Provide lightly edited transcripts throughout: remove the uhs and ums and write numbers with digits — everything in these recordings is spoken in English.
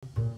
Thank you.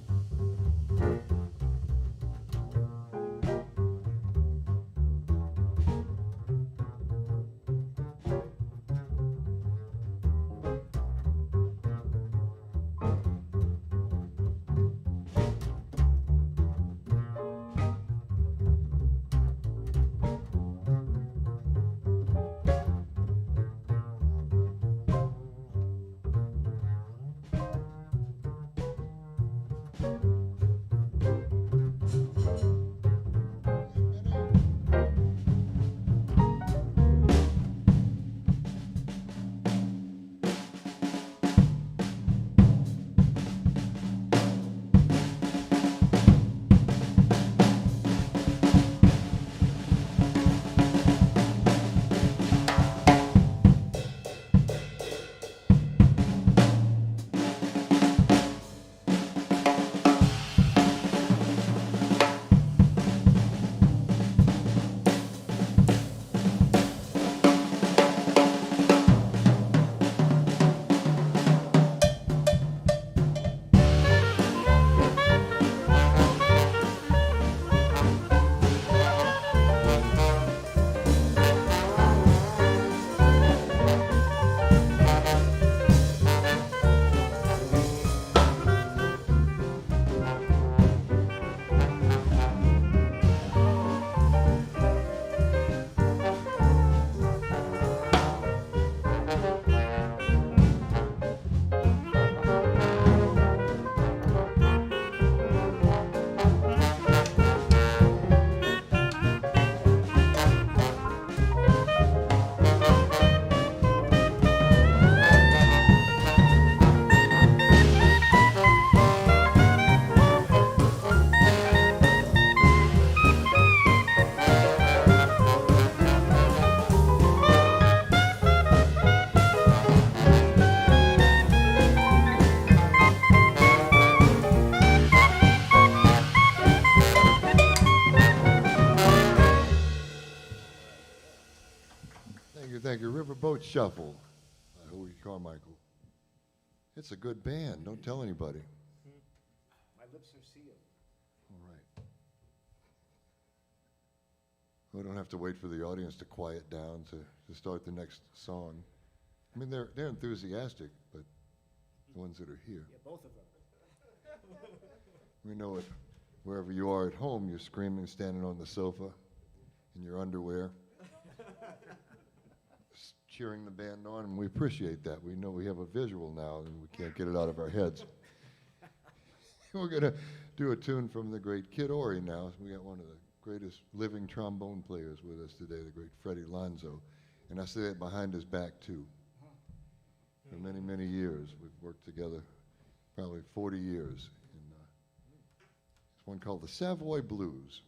Riverboat Shuffle, Howie Carmichael. It's a good band. Don't tell anybody. My lips are sealed. All right. We don't have to wait for the audience to quiet down to start the next song. I mean, they're enthusiastic, but the ones that are here. Yeah, both of them. We know it. Wherever you are at home, you're screaming, standing on the sofa in your underwear, cheering the band on, and we appreciate that. We know we have a visual now, and we can't get it out of our heads. We're going to do a tune from the great Kid Ory now. We got one of the greatest living trombone players with us today, the great Freddie Lonzo. And I say that behind his back, too. For many, many years. We've worked together probably 40 years. And, it's one called the Savoy Blues.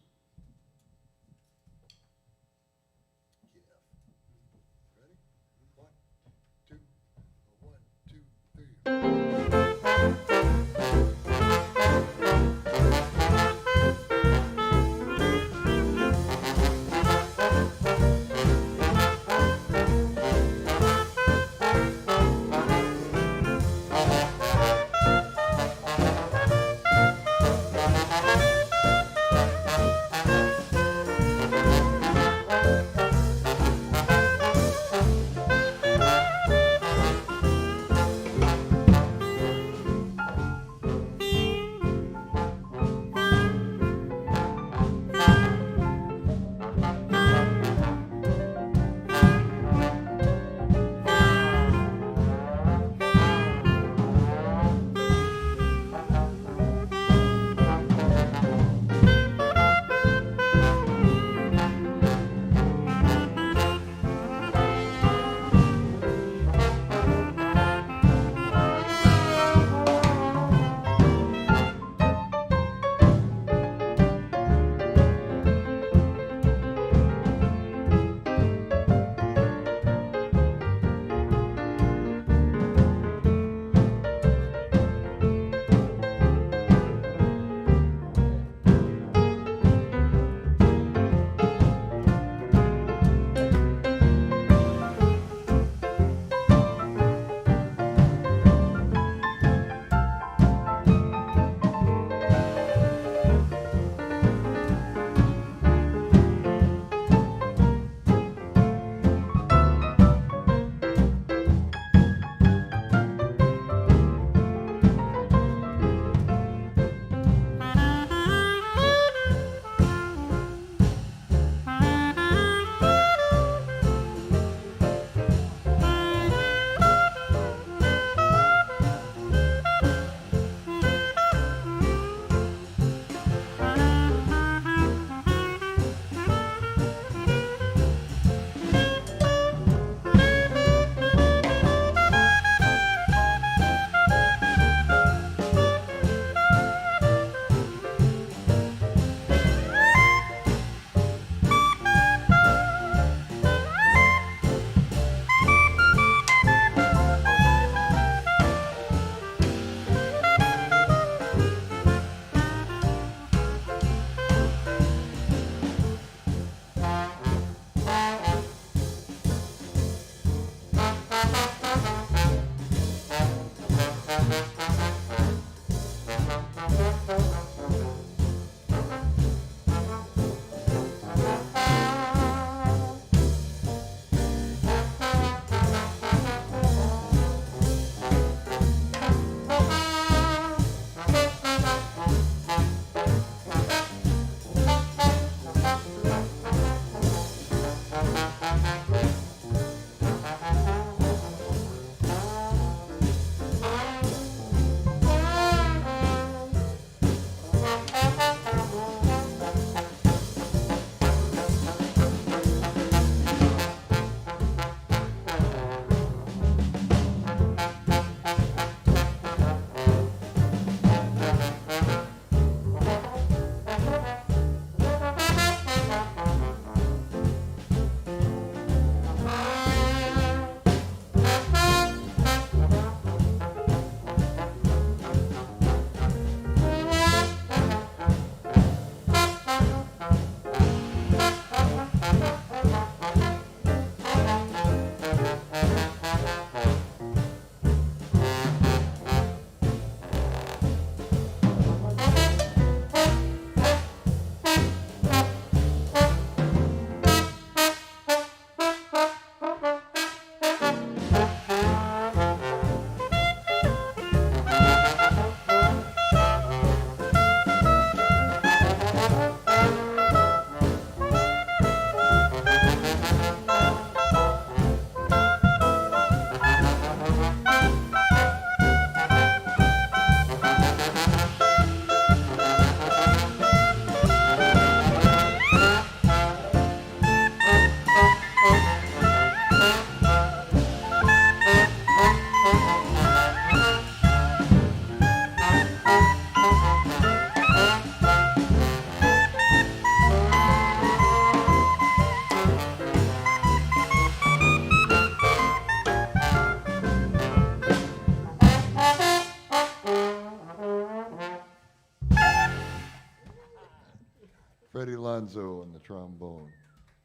Freddie Lanzo on the trombone.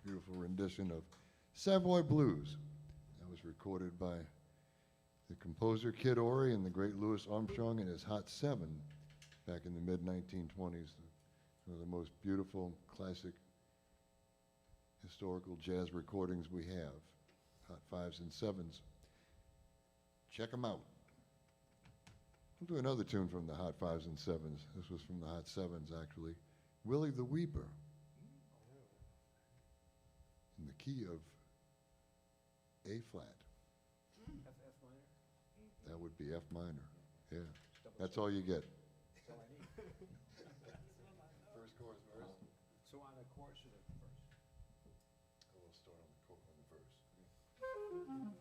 Beautiful rendition of Savoy Blues. That was recorded by the composer Kid Ory and the great Louis Armstrong in his Hot Seven back in the mid-1920s. One of the most beautiful classic historical jazz recordings we have. Hot Fives and Sevens. Check them out. We'll do another tune from the Hot Fives and Sevens. This was from the Hot Sevens, actually. Willie the Weeper. In the key of A flat. F minor? That would be F minor. Yeah. That's all you get. That's all I need. First chorus, verse. So on the chorus or the verse? We'll start on the verse. All right.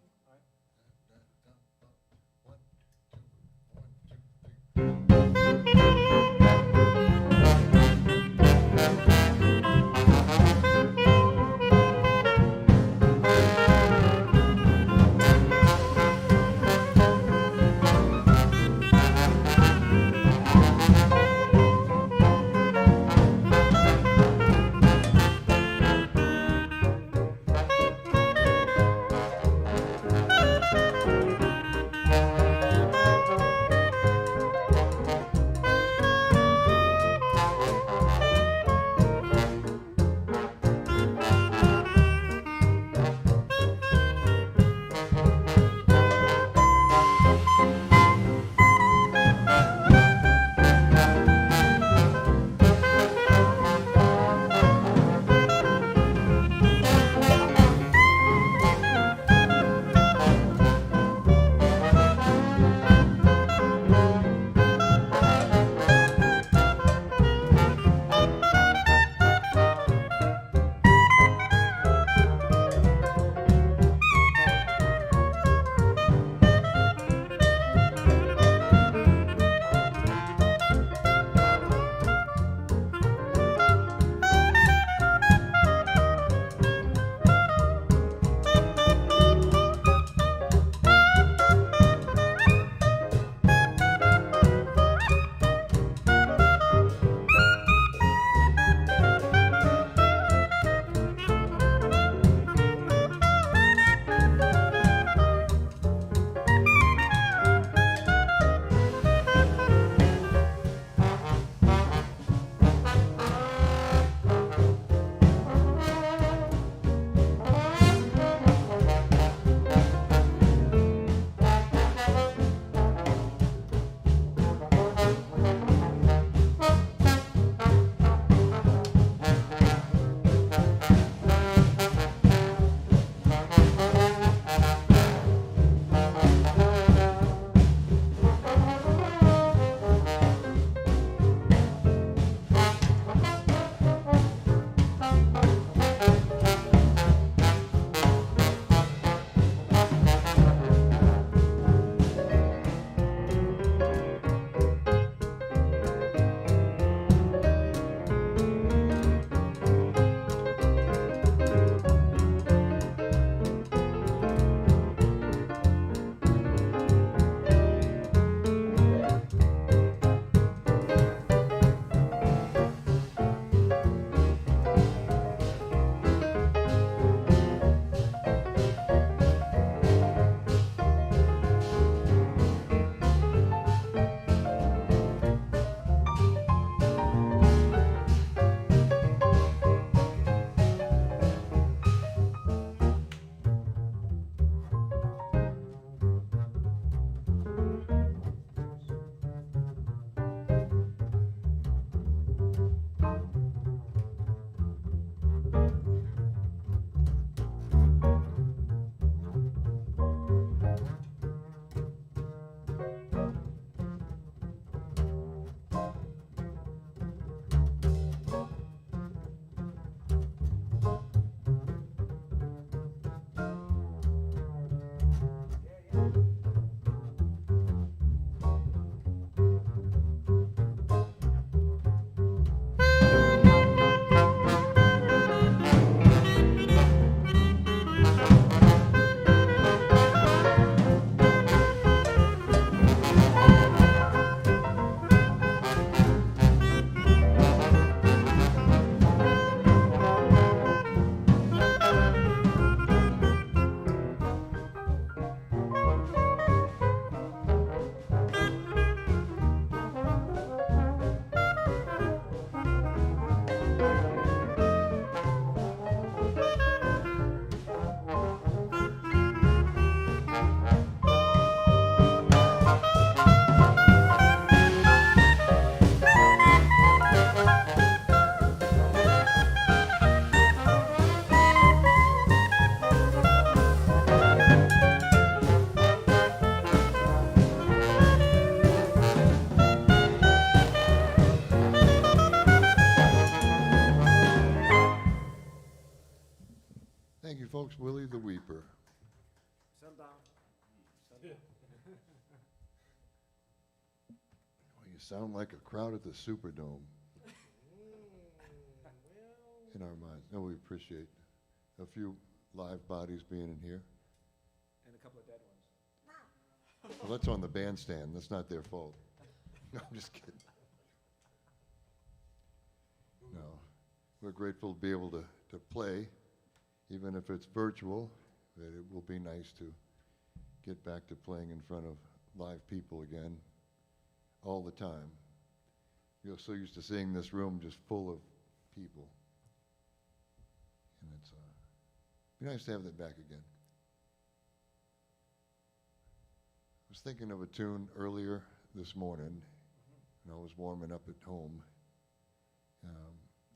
the Weeper. Sundown. Sundown. Well, you sound like a crowd at the Superdome in our minds. No, we appreciate a few live bodies being in here. And a couple of dead ones. Well, that's on the bandstand. That's not their fault. No, I'm just kidding. No, we're grateful to be able to play, even if it's virtual. That it will be nice to get back to playing in front of live people again all the time. You're so used to seeing this room just full of people. And it's be nice to have that back again. I was thinking of a tune earlier this morning, and I was warming up at home,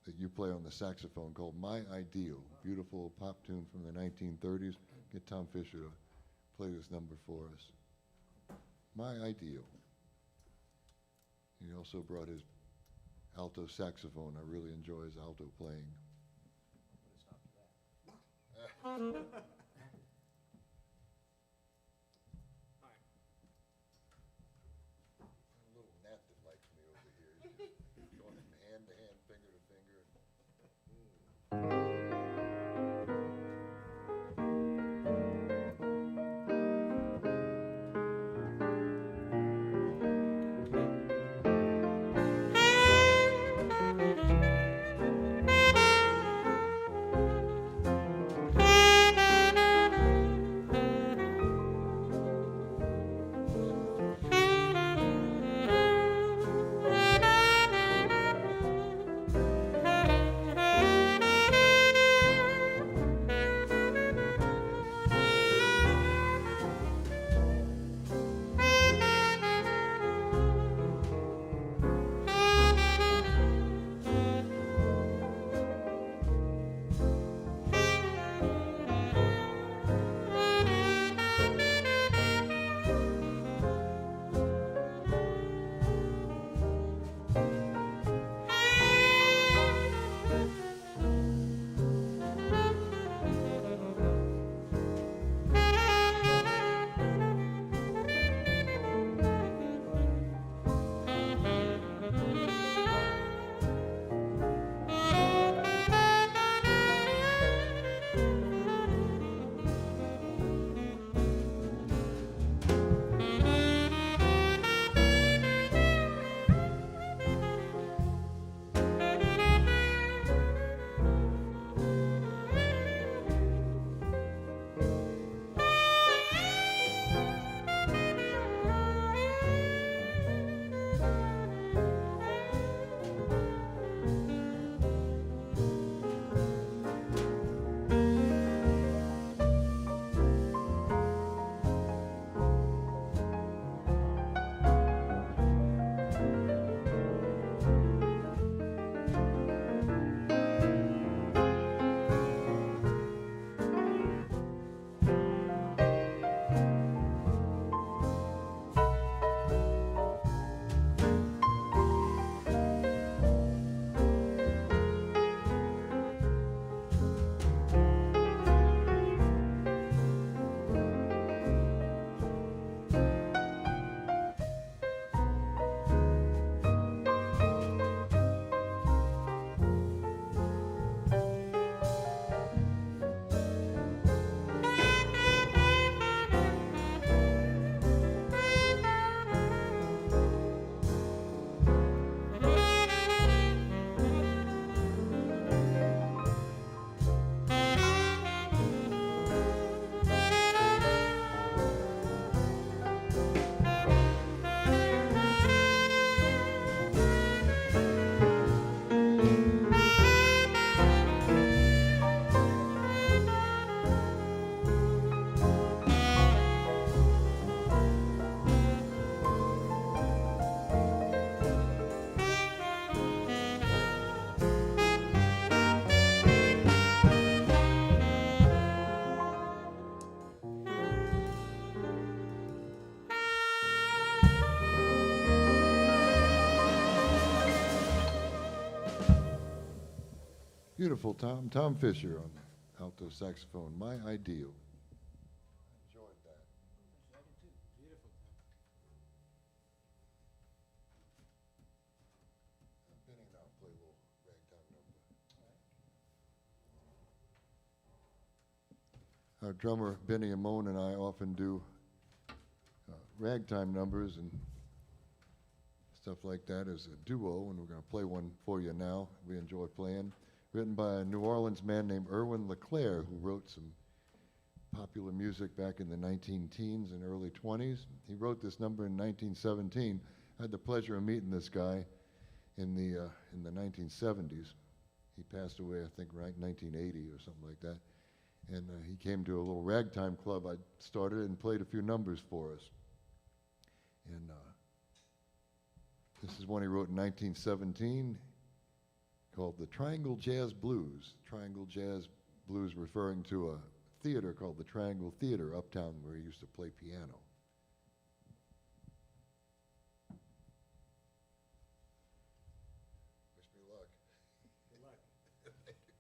that you play on the saxophone called My Ideal. Beautiful pop tune from the 1930s. Get Tom Fischer to play this number for us. My Ideal. He also brought his alto saxophone. I really enjoy his alto playing. A little gnat that likes me over here. He's just going from hand to hand, finger to finger. Beautiful Tom Fischer on alto saxophone, my ideal. Enjoyed that. I did too. Beautiful. Benny now play a little ragtime number. Our drummer, Benny Amon, and I often do ragtime numbers and stuff like that as a duo, and we're going to play one for you now. We enjoy playing. Written by a New Orleans man named Erwin LeClaire, who wrote some popular music back in the 19-teens and early 20s. He wrote this number in 1917. I had the pleasure of meeting this guy in the 1970s. He passed away, I think, right 1980 or something like that. And he came to a little ragtime club I started and played a few numbers for us. And this is one he wrote in 1917 called the Triangle Jazz Blues. Triangle Jazz Blues referring to a theater called the Triangle Theater uptown where he used to play piano. Wish me luck. Good luck. Thank you.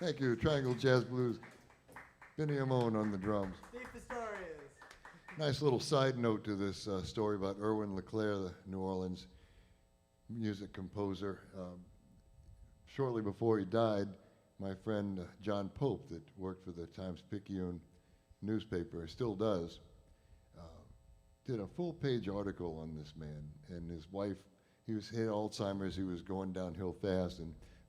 Thank you, Triangle Jazz Blues. Benny Amon on the drums. Steve Pistorius. Nice little side note to this story about Erwin LeClaire, the New Orleans music composer. Shortly before he died, my friend John Pope, that worked for the Times-Picayune newspaper, still does, did a full-page article on this man and his wife. He had Alzheimer's. He was going downhill fast,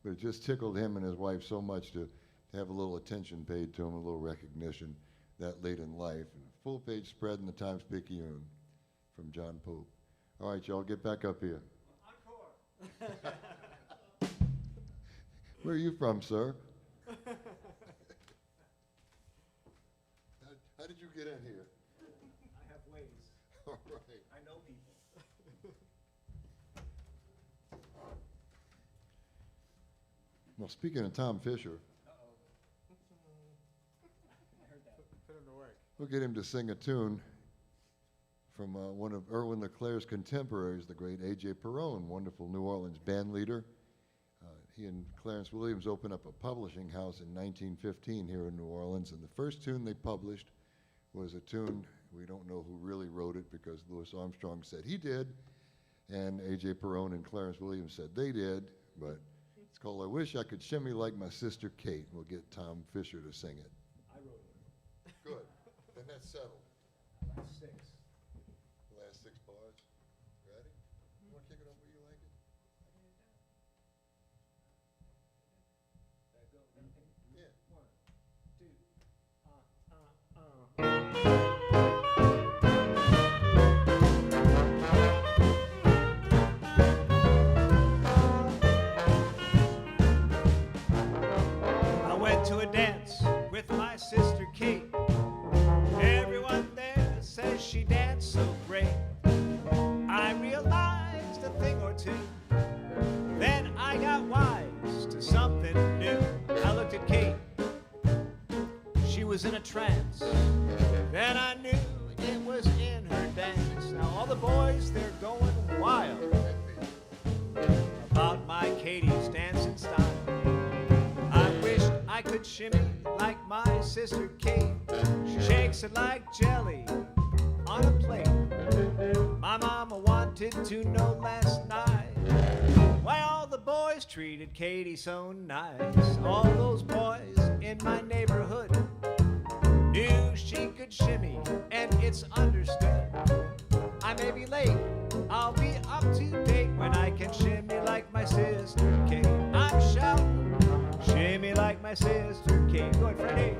but it just tickled him and his wife so much to have a little attention paid to him, a little recognition that late in life. And a full-page spread in the Times-Picayune from John Pope. All right, y'all, get back up here. Encore. Where are you from, sir? How did you get in here? I have ways. All right. I know people. Well, speaking of Tom Fischer, Uh-oh. We'll get him to sing a tune from one of Erwin LeClaire's contemporaries, the great A.J. Perrone, wonderful New Orleans band leader. He and Clarence Williams opened up a publishing house in 1915 here in New Orleans, and the first tune they published was a tune, we don't know who really wrote it because Louis Armstrong said he did, and A.J. Perrone and Clarence Williams said they did, but it's called I Wish I Could Shimmy Like My Sister Kate. We'll get Tom Fischer to sing it. I wrote it. Good. Then that's settled. Last six. The last 6 bars. Ready? You want to kick it over you like it? Yeah. One, two, I went to a dance with my sister Kate. Everyone there says she danced so great. I realized a thing or two. Then I got wise to something new. I looked at Kate. She was in a trance. Then I knew it was in her dance. Now all the boys, they're going wild about my Katie's dancing style. I wished I could shimmy like my sister Kate. She shakes it like jelly on a plate. My mama wanted to know last night why all the boys treated Katie so nice. All those boys in my neighborhood knew she could shimmy, and it's understood. I may be late, I'll be up to date when I can shimmy like my sister Kate. I'm shouting, shimmy like my sister Kate. Go ahead, Freddie.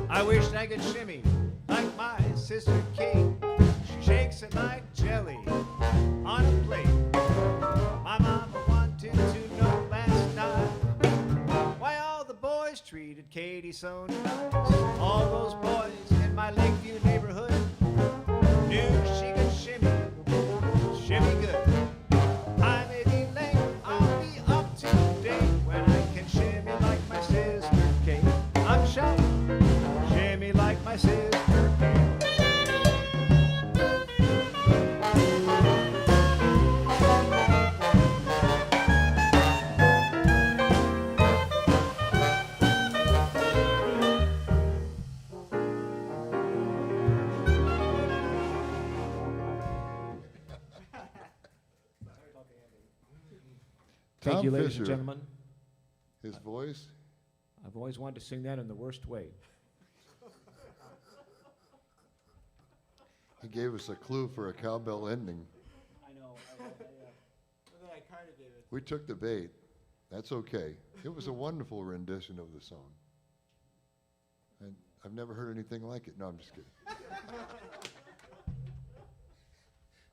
I wished I could shimmy like my sister Kate. She shakes it like jelly on a plate. My mama wanted to know last night why all the boys treated Katie so nice. All those boys in my Lakeview neighborhood knew she could shimmy, shimmy good. I may be late, I'll be up to date when I can shimmy like my sister Kate. I'm shouting, shimmy like my sister Kate. Thank you, ladies and gentlemen. His voice. I've always wanted to sing that in the worst way. He gave us a clue for a cowbell ending. I know. But then I kind of did it. We took the bait. That's okay. It was a wonderful rendition of the song. And I've never heard anything like it. No, I'm just kidding.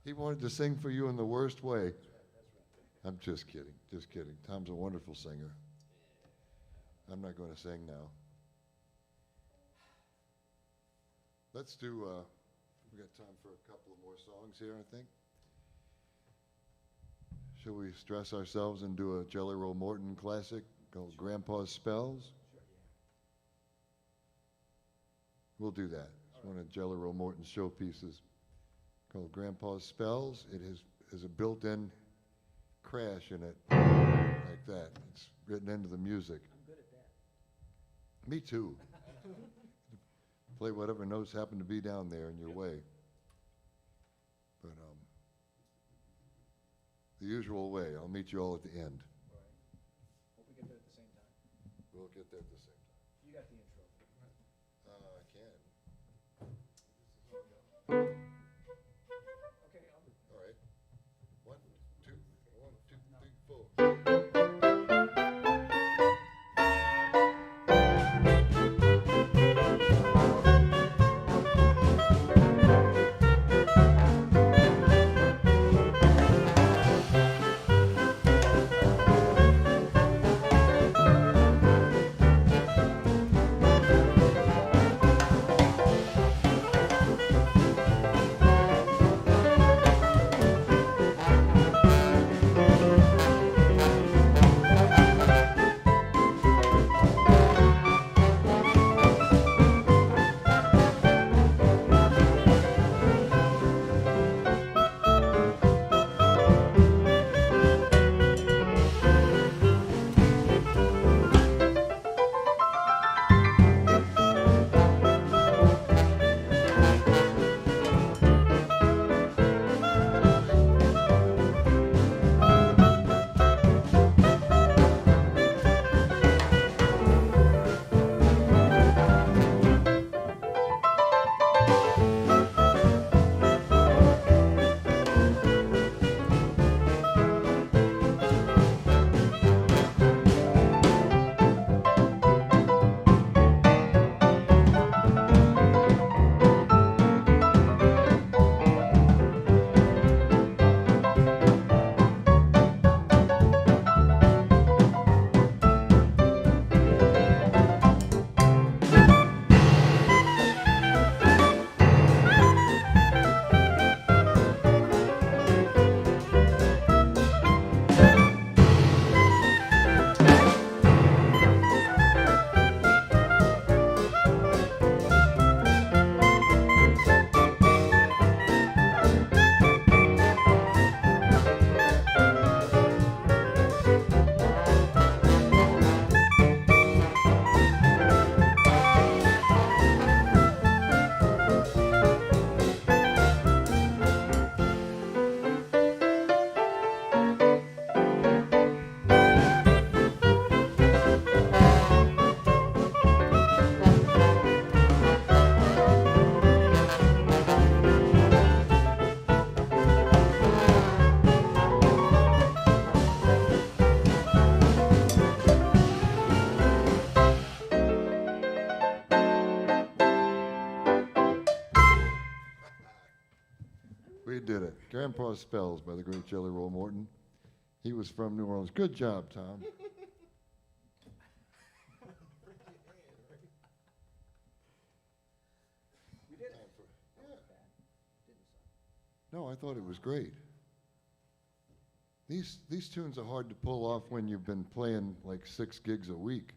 He wanted to sing for you in the worst way. I'm just kidding, just kidding. Tom's a wonderful singer. I'm not going to sing now. Let's do, we got time for a couple of more songs here, I think. Shall we stress ourselves and do a Jelly Roll Morton classic called Grandpa's Spells? We'll do that. It's one of Jelly Roll Morton's showpieces called Grandpa's Spells. It has a built-in crash in it, like that. It's written into the music. I'm good at that. Me too. Play whatever notes happen to be down there in your way. But the usual way. I'll meet you all at the end. All right. Hope we get there at the same time. We'll get there at the same time. You got the intro. I can. Okay, I'll do. All right. 1, 2, 1, 2, 3, 4. We did it. Grandpa's Spells by the great Jelly Roll Morton. He was from New Orleans. Good job, Tom. We did it. No, I thought it was great. These tunes are hard to pull off when you've been playing like 6 gigs a week.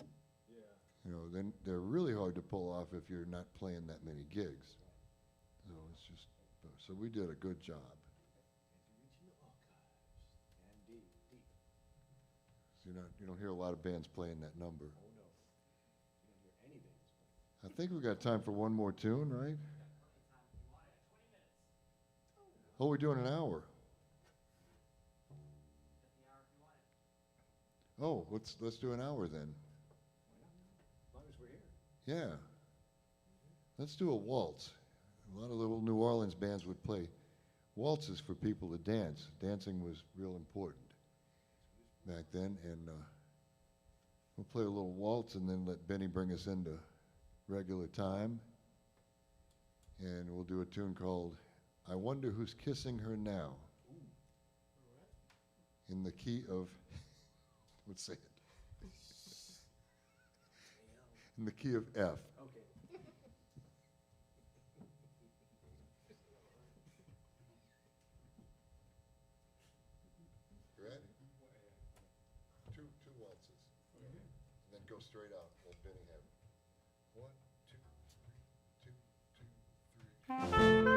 Yeah. You know, then they're really hard to pull off if you're not playing that many gigs. So it's just, so we did a good job. And deep. So you don't hear a lot of bands playing that number. Oh no. You don't hear any bands. I think we've got time for one more tune, right? Oh, we're doing an hour. Oh, let's do an hour then. As long as we're here. Yeah. Let's do a waltz. A lot of little New Orleans bands would play waltzes for people to dance. Dancing was real important back then, and we'll play a little waltz and then let Benny bring us into regular time. And we'll do a tune called I wonder who's kissing her now. In the key of, let's say it. In the key of F. Okay. You ready? Two waltzes. And then go straight out. Let Benny have it. 1, 2, 3, 2, 2, 3.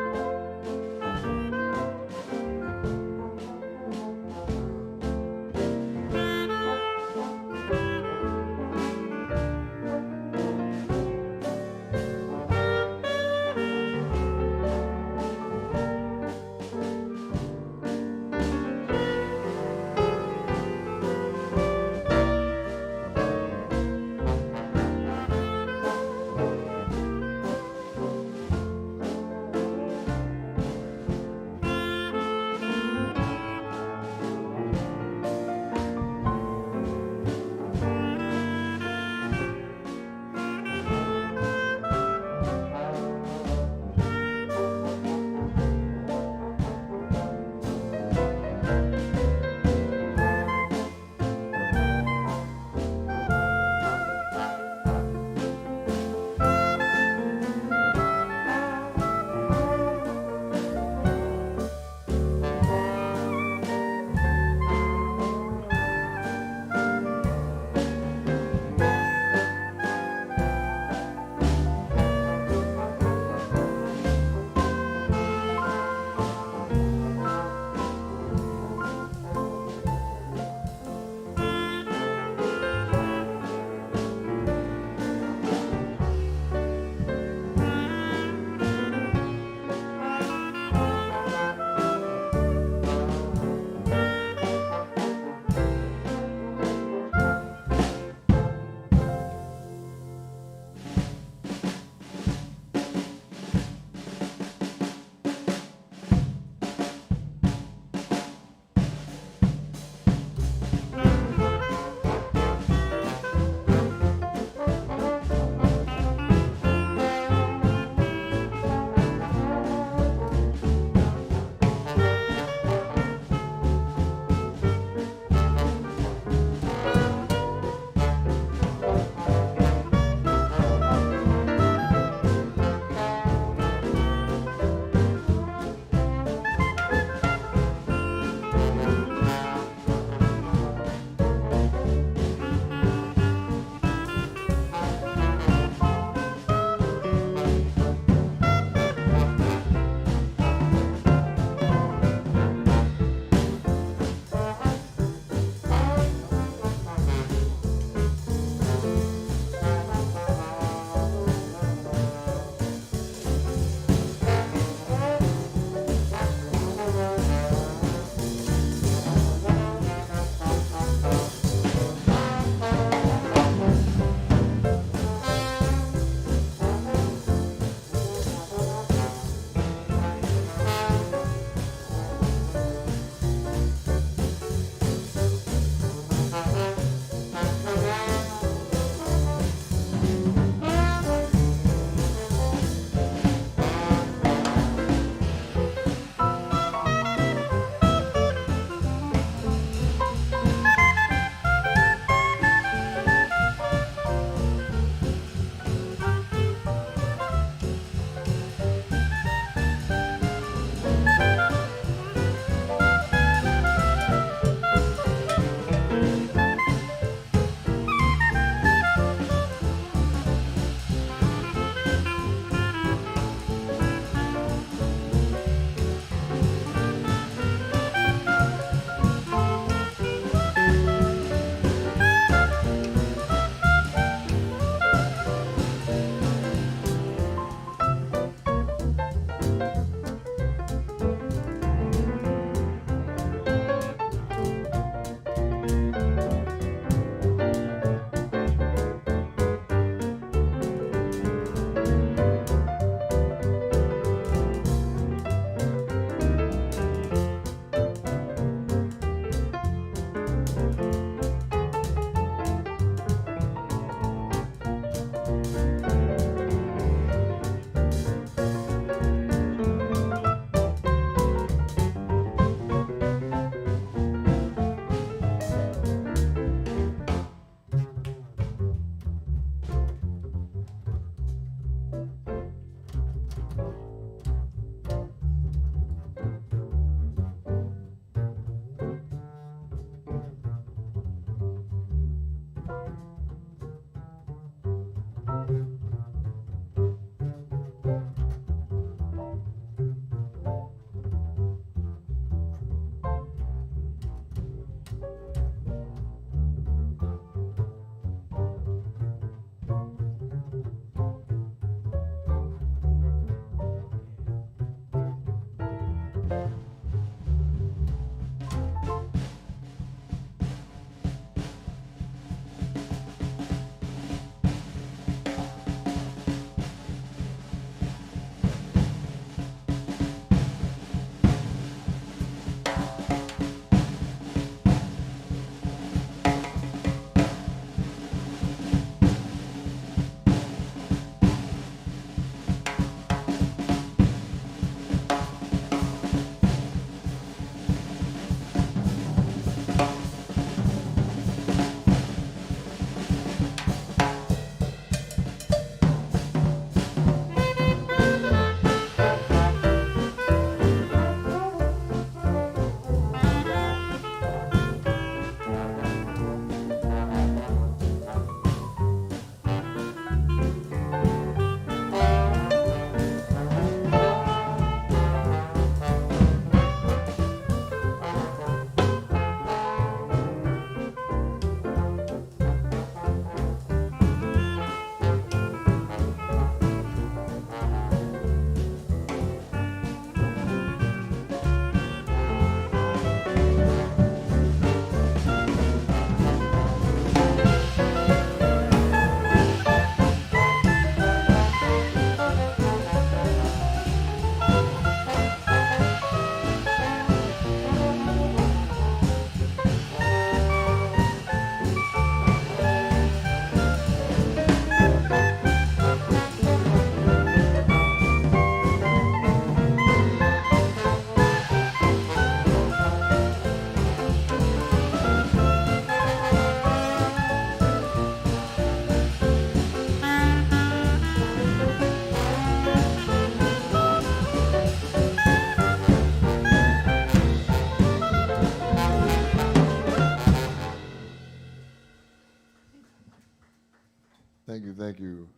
Thank you, thank you.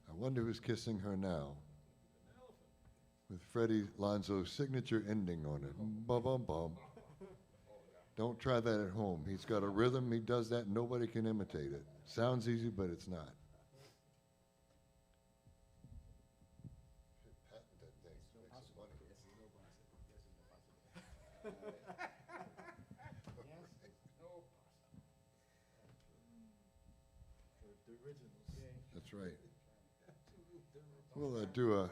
I wonder who's kissing her now. With Freddie Lonzo's signature ending on it. Bum-bum-bum. Don't try that at home. He's got a rhythm. He does that. Nobody can imitate it. Sounds easy, but it's not. That's right. We'll do a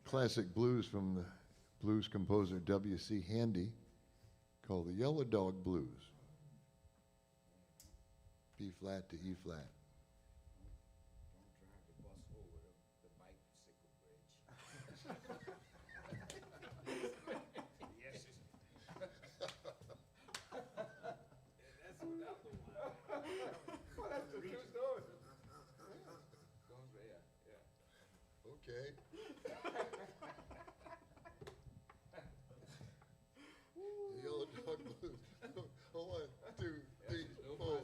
classic blues from the blues composer W.C. Handy called the Yellow Dog Blues. B flat to E flat. Okay. The Yellow Dog Blues. One, two, three, four.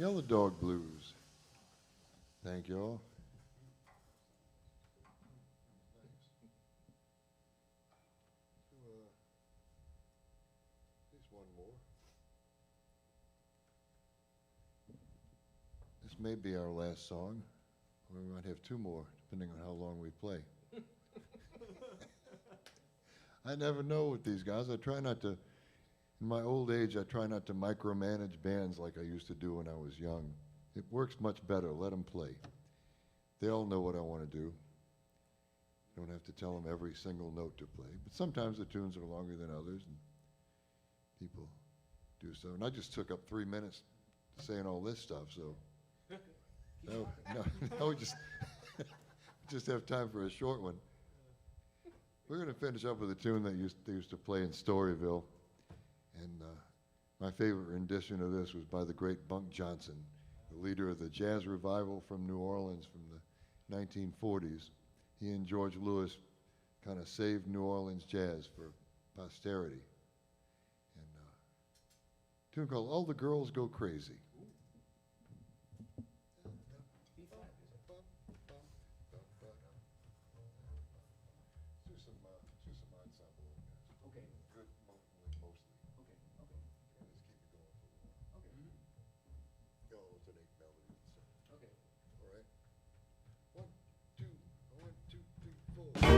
Yellow Dog Blues. Thank you all. Just one more. This may be our last song, or we might have two more, depending on how long we play. I never know with these guys. I try not to, in my old age, I try not to micromanage bands like I used to do when I was young. It works much better. Let them play. They all know what I want to do. You don't have to tell them every single note to play. But sometimes the tunes are longer than others, and people do so. And I just took up 3 minutes saying all this stuff, so no, we just have time for a short one. We're going to finish up with a tune that they used to play in Storyville, and my favorite rendition of this was by the great Bunk Johnson, the leader of the jazz revival from New Orleans from the 1940s. He and George Lewis kind of saved New Orleans jazz for posterity. And a tune called All the Girls Go Crazy. Do some ensemble. Okay. Good, mostly. Okay. Okay. Just keep it going for a while. Okay. Go alternate melodies. Okay. All right. 1, 2, 1, 2, 3, 4.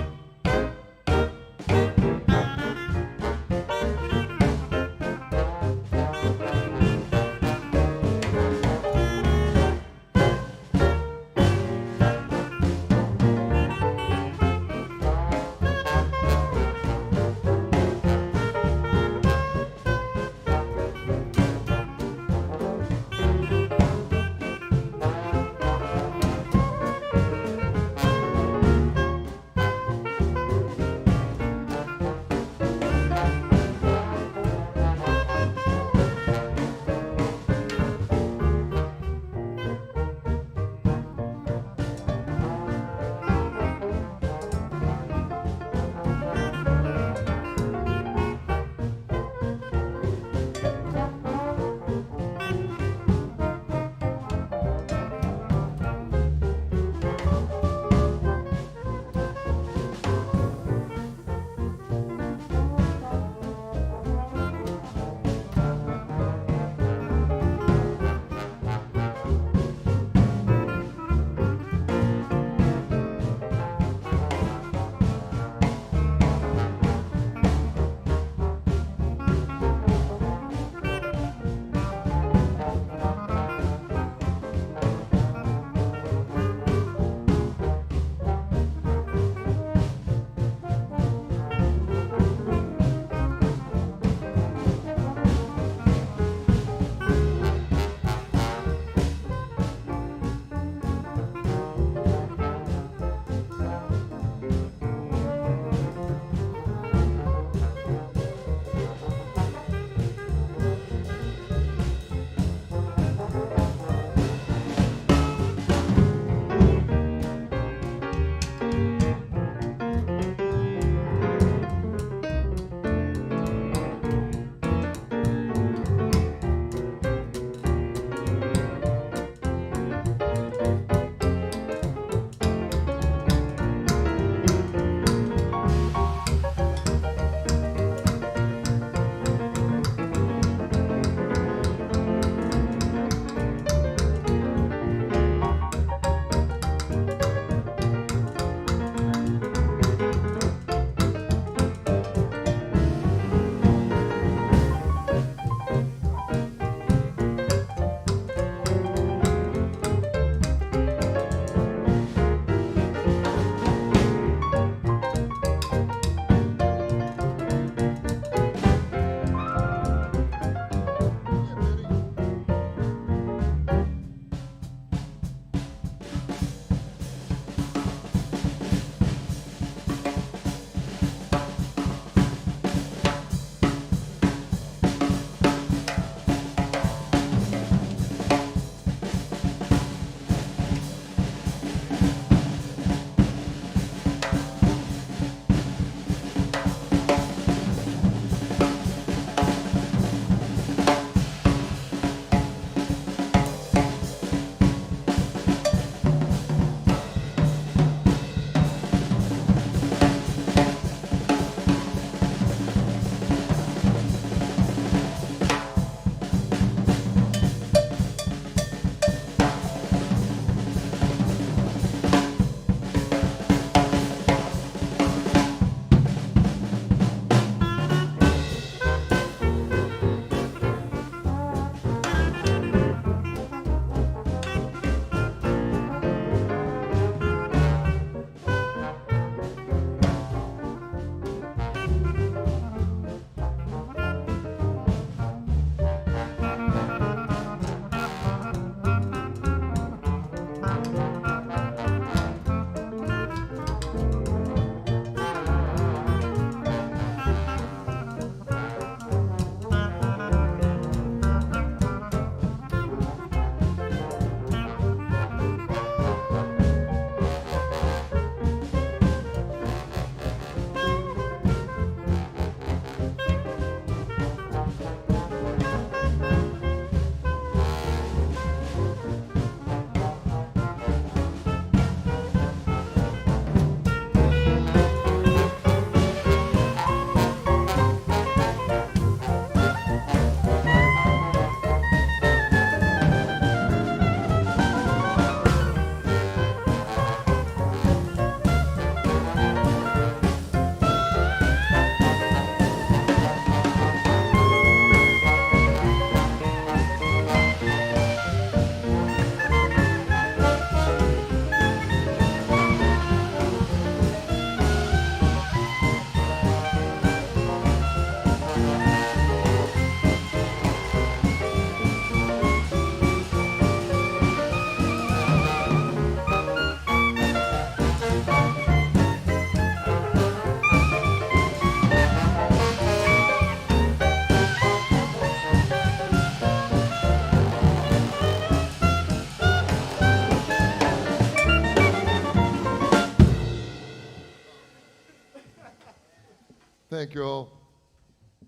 Thank you all.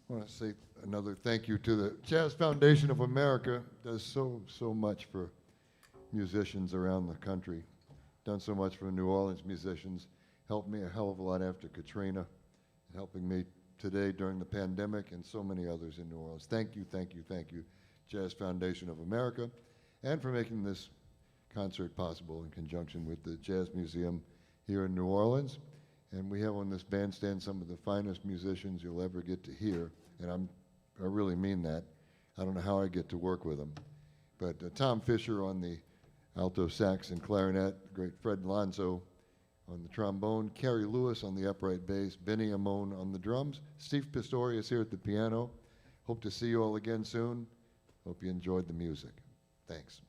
I want to say another thank you to the Jazz Foundation of America. Does so much for musicians around the country. Done so much for New Orleans musicians. Helped me a hell of a lot after Katrina, and helping me today during the pandemic, and so many others in New Orleans. Thank you, thank you, thank you, Jazz Foundation of America, and for making this concert possible in conjunction with the Jazz Museum here in New Orleans. And we have on this bandstand some of the finest musicians you'll ever get to hear, and I really mean that. I don't know how I get to work with them. But Tom Fischer on the alto sax and clarinet, great Fred Lonzo on the trombone, Kerry Lewis on the upright bass, Benny Amon on the drums, Steve Pistorius here at the piano. Hope to see you all again soon. Hope you enjoyed the music. Thanks.